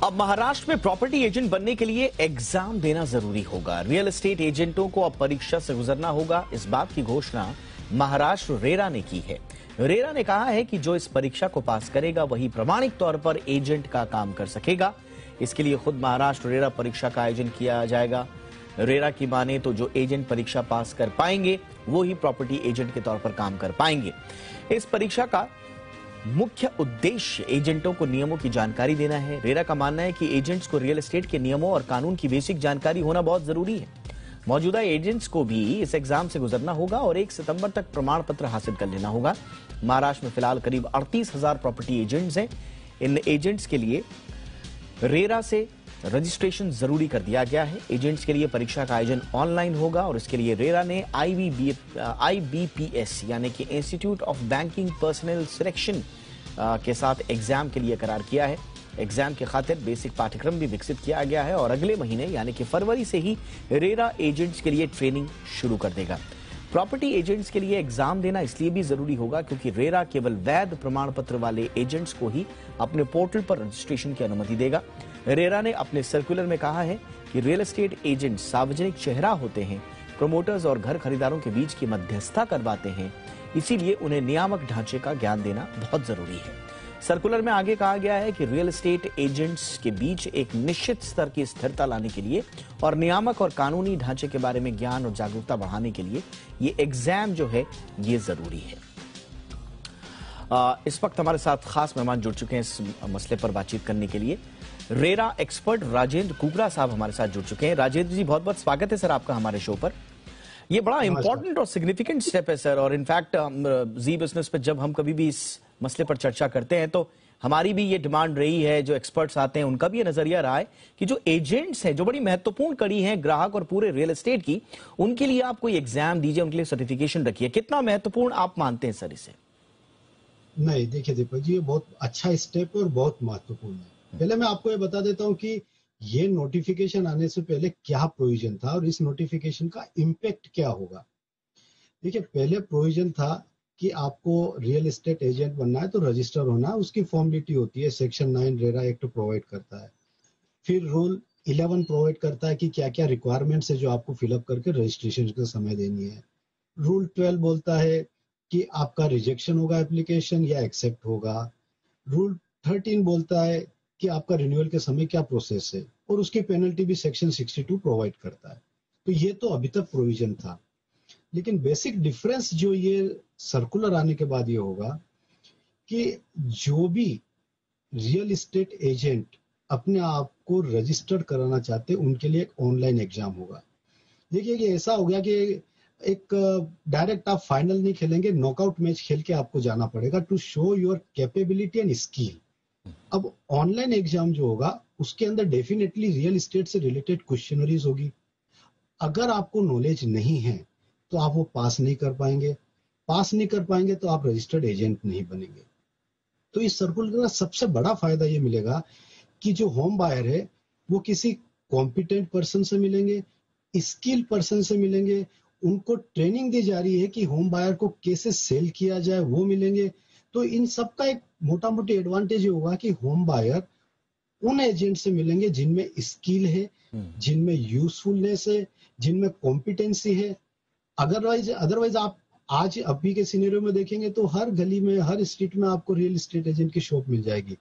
अब महाराष्ट्र में property agent बनने के लिए एग्जाम देना जरूरी होगा। रियल एस्टेट एजेंटों को अब परीक्षा से गुजरना होगा। इस बात की घोषणा महाराष्ट्र रेरा ने की है। रेरा ने कहा है कि जो इस परीक्षा को पास करेगा वही प्रामाणिक तौर पर एजेंट का काम कर सकेगा। इसके लिए खुद महाराष्ट्र रेरा परीक्षा का आयोजन किया जाएगा। रेरा की माने तो जो एजेंट परीक्षा पास कर पाएंगे वो ही प्रॉपर्टी एजेंट के तौर पर काम कर पाएंगे। इस परीक्षा का मुख्य उद्देश्य एजेंटों को नियमों की जानकारी देना है। रेरा का मानना है कि एजेंट्स को रियल एस्टेट के नियमों और कानून की बेसिक जानकारी होना बहुत जरूरी है। मौजूदा एजेंट्स को भी इस एग्जाम से गुजरना होगा और 1 सितंबर तक प्रमाण पत्र हासिल कर लेना होगा। महाराष्ट्र में फिलहाल करीब 38,000 प्रॉपर्टी एजेंट्स हैं। इन एजेंट्स के लिए रेरा से रजिस्ट्रेशन जरूरी कर दिया गया है। एजेंट्स के लिए परीक्षा का आयोजन ऑनलाइन होगा और इसके लिए रेरा ने IBPS यानी कि institute of banking personal selection के साथ एग्जाम के लिए करार किया है। एग्जाम के खातिर बेसिक पाठ्यक्रम भी विकसित किया गया है और अगले महीने यानी कि फरवरी से ही रेरा एजेंट्स के लिए ट्रेनिंग शुरू कर देगा। प्रॉपर्टी एजेंट्स के लिए एग्जाम देना इसलिए भी जरूरी होगा क्योंकि रेरा केवल वैध प्रमाण पत्र वाले एजेंट्स को ही अपने पोर्टल पर रजिस्ट्रेशन की अनुमति देगा। रेरा ने अपने सर्कुलर में कहा है कि रियल एस्टेट एजेंट सार्वजनिक चेहरा होते हैं, प्रमोटर्स और घर खरीदारों के बीच की मध्यस्थता करवाते हैं, इसीलिए उन्हें नियामक ढांचे का ज्ञान देना बहुत जरूरी है। सर्कुलर में आगे कहा गया है कि रियल एस्टेट एजेंट्स के बीच एक निश्चित स्तर की स्थिरता लाने के लिए और नियामक और कानूनी ढांचे के बारे में ज्ञान और जागरूकता बढ़ाने के लिए ये एग्जाम जो है ये जरूरी है। इस वक्त हमारे साथ खास मेहमान जुड़ चुके हैं इस मसले पर बातचीत करने के लिए। रेरा एक्सपर्ट राजेंद्र कुकरा साहब हमारे साथ जुड़ चुके हैं। राजेंद्र जी, बहुत बहुत स्वागत है सर आपका हमारे शो पर। ये बड़ा इंपॉर्टेंट और सिग्निफिकेंट स्टेप है सर, और इनफैक्ट जी बिजनेस पे जब हम कभी भी इस मसले पर चर्चा करते हैं तो हमारी भी ये डिमांड रही है, जो एक्सपर्ट्स आते हैं उनका भी ये नजरिया रहा है कि जो एजेंट्स हैं, जो बड़ी महत्वपूर्ण कड़ी हैं ग्राहक और पूरे रियल एस्टेट की, उनके लिए आप कोई एग्जाम दीजिए, उनके लिए सर्टिफिकेशन रखिए। कितना महत्वपूर्ण आप मानते हैं सर इसे? नहीं, देखिए दीपक जी, ये बहुत अच्छा स्टेप है और बहुत महत्वपूर्ण है। पहले मैं आपको ये बता देता हूँ कि ये नोटिफिकेशन आने से पहले क्या प्रोविजन था और इस नोटिफिकेशन का इम्पैक्ट क्या होगा। देखिए, पहले प्रोविजन था कि आपको रियल एस्टेट एजेंट बनना है तो रजिस्टर होना है, उसकी फॉर्मेलिटी होती है, सेक्शन 9 रेरा एक्ट प्रोवाइड करता है। फिर रूल 11 प्रोवाइड करता है कि क्या क्या रिक्वायरमेंट्स है जो आपको फिलअप करके रजिस्ट्रेशन का समय देनी है। रूल 12 बोलता है कि आपका रिजेक्शन होगा एप्लीकेशन या एक्सेप्ट होगा। रूल 13 बोलता है कि आपका रिन्यूअल के समय क्या प्रोसेस है, और उसकी पेनल्टी भी सेक्शन 62 प्रोवाइड करता है। तो ये तो अभी तक प्रोविजन था, लेकिन बेसिक डिफरेंस जो ये सर्कुलर आने के बाद ये होगा कि जो भी रियल एस्टेट एजेंट अपने आप को रजिस्टर्ड कराना चाहते हैं उनके लिए एक ऑनलाइन एग्जाम होगा। देखिए कि ऐसा हो गया कि एक डायरेक्ट आप फाइनल नहीं खेलेंगे, नॉकआउट मैच खेल के आपको जाना पड़ेगा to show your capability and skill. अब ऑनलाइन एग्जाम जो होगा उसके अंदर डेफिनेटली रियल एस्टेट से रिलेटेड क्वेश्चनरीज होगी। अगर आपको नॉलेज नहीं है तो आप वो पास नहीं कर पाएंगे, तो आप रजिस्टर्ड एजेंट नहीं बनेंगे। तो इस सर्कुलर का सबसे बड़ा फायदा ये मिलेगा कि जो होम बायर है वो किसी कॉम्पिटेंट पर्सन से मिलेंगे, स्किल पर्सन से मिलेंगे, उनको ट्रेनिंग दी जा रही है कि होम बायर को कैसे सेल किया जाए वो मिलेंगे। तो इन सब का एक मोटा मोटी एडवांटेज ये होगा कि होम बायर उन एजेंट से मिलेंगे जिनमें स्किल है, जिनमें यूजफुलनेस है, जिनमें कॉम्पिटेंसी है। अदरवाइज आप आज अभी के सिनेरियो में देखेंगे तो हर गली में, हर स्ट्रीट में आपको रियल एस्टेट एजेंट की शॉप मिल जाएगी।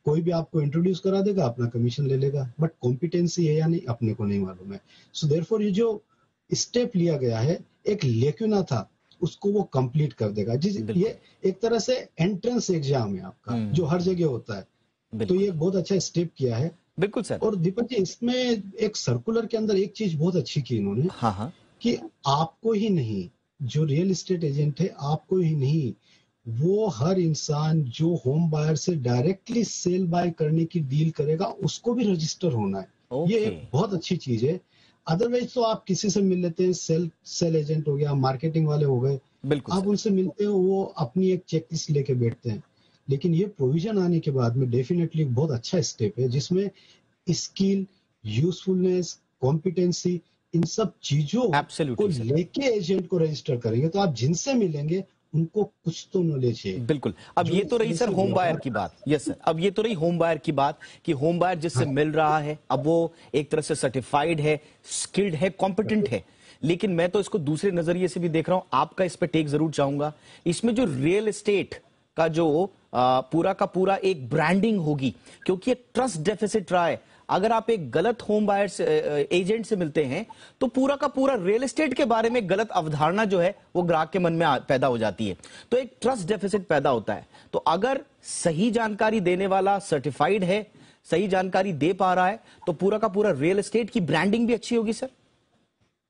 कोई भी आपको इंट्रोड्यूस करा देगा, अपना कमीशन ले लेगा, बट कॉम्पिटेंसी है या नहीं अपने को नहीं मालूम है। सो देयरफॉर ये जो स्टेप लिया गया है, एक लेक्यूना था, उसको वो कंप्लीट कर देगा। ये एक तरह से एंट्रेंस एग्जाम है आपका, जो हर जगह होता है। तो ये बहुत अच्छा स्टेप किया है। बिल्कुल सर। और दीपक जी, इसमें एक सर्कुलर के अंदर एक चीज बहुत अच्छी की इन्होंने, हाँ, कि आपको ही नहीं, जो रियल एस्टेट एजेंट है आपको ही नहीं, वो हर इंसान जो होम बायर से डायरेक्टली सेल बाय करने की डील करेगा उसको भी रजिस्टर होना है। ये एक बहुत अच्छी चीज है। अदरवाइज तो आप किसी से मिल लेते हैं, सेल एजेंट हो गया, मार्केटिंग वाले हो गए, आप उनसे मिलते हो, वो अपनी एक चेकलिस्ट लेके बैठते हैं। लेकिन ये प्रोविजन आने के बाद में डेफिनेटली बहुत अच्छा स्टेप है जिसमें स्किल, यूजफुलनेस, कॉम्पिटेंसी, इन सब चीजों को लेके एजेंट को रजिस्टर करेंगे तो आप जिनसे मिलेंगे उनको कुछ तो नॉलेज है। बिल्कुल। अब ये तो रही सर होम बायर की बात। यस सर, अब ये तो रही होम बायर की बात कि होम बायर जिससे मिल रहा है, अब वो एक तरह से सर्टिफाइड है, स्किल्ड है, कॉम्पिटेंट है। लेकिन मैं तो इसको दूसरे नजरिए से भी देख रहा हूं, आपका इस पे टेक जरूर चाहूंगा। इसमें जो रियल एस्टेट का जो पूरा का पूरा एक ब्रांडिंग होगी, क्योंकि एक ट्रस्ट डेफिसिट रहा है। अगर आप एक गलत होम बायर से एजेंट से मिलते हैं तो पूरा का पूरा रियल एस्टेट के बारे में गलत अवधारणा जो है वो ग्राहक के मन में पैदा हो जाती है, तो एक ट्रस्ट डेफिसिट पैदा होता है। तो अगर सही जानकारी देने वाला सर्टिफाइड है, सही जानकारी दे पा रहा है, तो पूरा का पूरा रियल एस्टेट की ब्रांडिंग भी अच्छी होगी सर।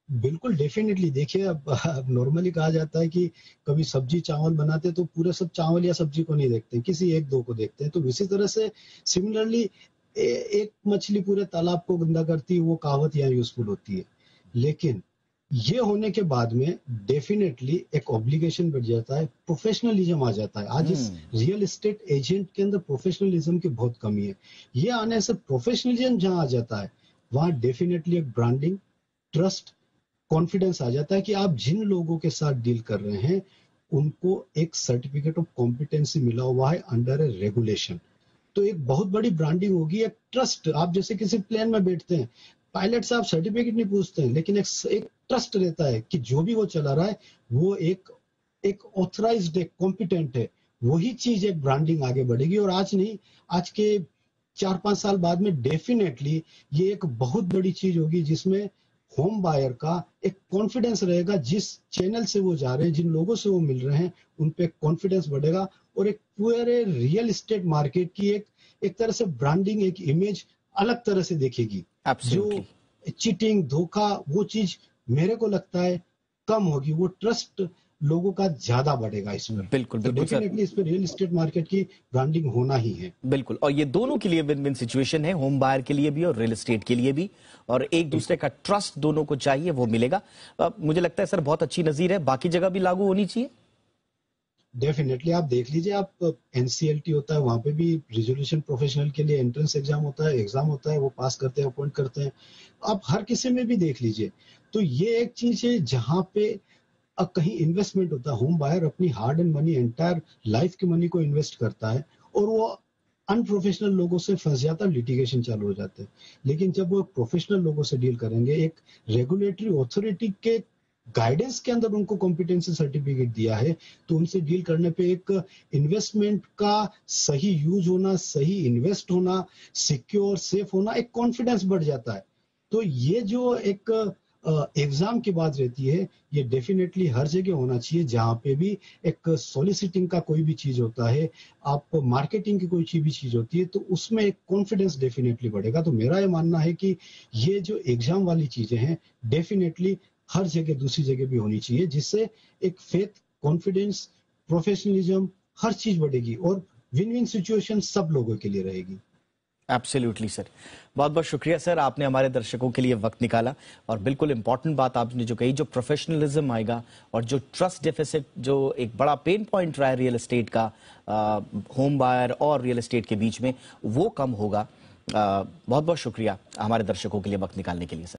बिल्कुल डेफिनेटली। देखिए, अब नॉर्मली कहा जाता है कि कभी सब्जी चावल बनाते तो पूरे सब चावल या सब्जी को नहीं देखते, किसी एक दो को देखते हैं। तो इसी तरह से सिमिलरली एक मछली पूरे तालाब को गंदा करती है, वो कहावत यहाँ यूजफुल होती है। लेकिन ये होने के बाद में डेफिनेटली एक ऑब्लिगेशन बढ़ जाता है, प्रोफेशनलिज्म आ जाता है। आज इस रियल एस्टेट एजेंट के अंदर प्रोफेशनलिज्म की बहुत कमी है। ये आने से प्रोफेशनलिज्म जहां आ जाता है, वहां डेफिनेटली एक ब्रांडिंग, ट्रस्ट, कॉन्फिडेंस आ जाता है कि आप जिन लोगों के साथ डील कर रहे हैं उनको एक सर्टिफिकेट ऑफ कॉम्पिटेंसी मिला हुआ है अंडर ए रेगुलेशन। तो एक बहुत बड़ी ब्रांडिंग होगी, एक ट्रस्ट। आप जैसे किसी प्लेन में बैठते हैं, पायलट से आप सर्टिफिकेट नहीं पूछते हैं, लेकिन एक ट्रस्ट रहता है कि जो भी वो चला रहा है वो एक ऑथराइज्ड, एक कॉम्पिटेंट है। वही चीज एक ब्रांडिंग आगे बढ़ेगी। और आज नहीं, आज के 4-5 साल बाद में डेफिनेटली ये एक बहुत बड़ी चीज होगी जिसमें होम बायर का एक कॉन्फिडेंस रहेगा। जिस चैनल से वो जा रहे हैं, जिन लोगों से वो मिल रहे हैं, उन पे कॉन्फिडेंस बढ़ेगा और एक पूरे रियल एस्टेट मार्केट की एक तरह से ब्रांडिंग, एक इमेज अलग तरह से देखेगी। Absolutely. जो चीटिंग, धोखा, वो चीज मेरे को लगता है कम होगी। वो ट्रस्ट लोगों का ज्यादा बढ़ेगा इसमें। बिल्कुल तो बिल्कुल सर, डेफिनेटली इस पे रियल एस्टेट मार्केट की ब्रांडिंग होना ही है। बिल्कुल। और ये दोनों के लिए विन विन सिचुएशन है, होम बायर के लिए भी और रियल एस्टेट के लिए भी। और एक दूसरे का ट्रस्ट दोनों को चाहिए, वो मिलेगा। मुझे लगता है सर बहुत अच्छी नजीर है, बाकी जगह भी लागू होनी चाहिए। डेफिनेटली। आप देख लीजिए, आप एनसीएलटी होता है, वहां पे भी रिजोल्यूशन प्रोफेशनल के लिए एंट्रेंस एग्जाम होता है, वो पास करते हैं, अपॉइंट करते हैं। आप हर किसी में भी देख लीजिए। तो ये एक चीज है जहां पे कहीं इन्वेस्टमेंट होता है। होम बायर अपनी hard and money, entire life की मनी को इन्वेस्ट करता है और वो अनप्रोफेशनल लोगों से फंस जाता है, लिटिगेशन चालू हो जाते हैं। लेकिन जब वो प्रोफेशनल लोगों से डील करेंगे, एक रेगुलेटरी ऑथोरिटी के गाइडेंस के अंदर उनको कॉम्पिटेंसी सर्टिफिकेट दिया है, तो उनसे डील करने पे एक इन्वेस्टमेंट का सही यूज होना, सही इन्वेस्ट होना, सिक्योर, सेफ होना, एक कॉन्फिडेंस बढ़ जाता है। तो ये जो एक एग्जाम की बात रहती है, ये डेफिनेटली हर जगह होना चाहिए। जहां पे भी एक सॉलिसिटिंग का कोई भी चीज होता है, आप मार्केटिंग की कोई भी चीज होती है, तो उसमें एक कॉन्फिडेंस डेफिनेटली बढ़ेगा। तो मेरा ये मानना है कि ये जो एग्जाम वाली चीजें हैं, डेफिनेटली हर जगह, दूसरी जगह भी होनी चाहिए, जिससे एक फेथ, कॉन्फिडेंस, प्रोफेशनलिज्म, हर चीज बढ़ेगी और विन विन सिचुएशन सब लोगों के लिए रहेगी। एब्सोल्युटली सर, बहुत बहुत शुक्रिया सर, आपने हमारे दर्शकों के लिए वक्त निकाला। और बिल्कुल इंपॉर्टेंट बात आपने जो कही, जो प्रोफेशनलिज्म आएगा और जो ट्रस्ट डेफिसिट, जो एक बड़ा पेन पॉइंट रहा है रियल एस्टेट का, होम बायर और रियल एस्टेट के बीच में, वो कम होगा। बहुत बहुत शुक्रिया हमारे दर्शकों के लिए वक्त निकालने के लिए सर।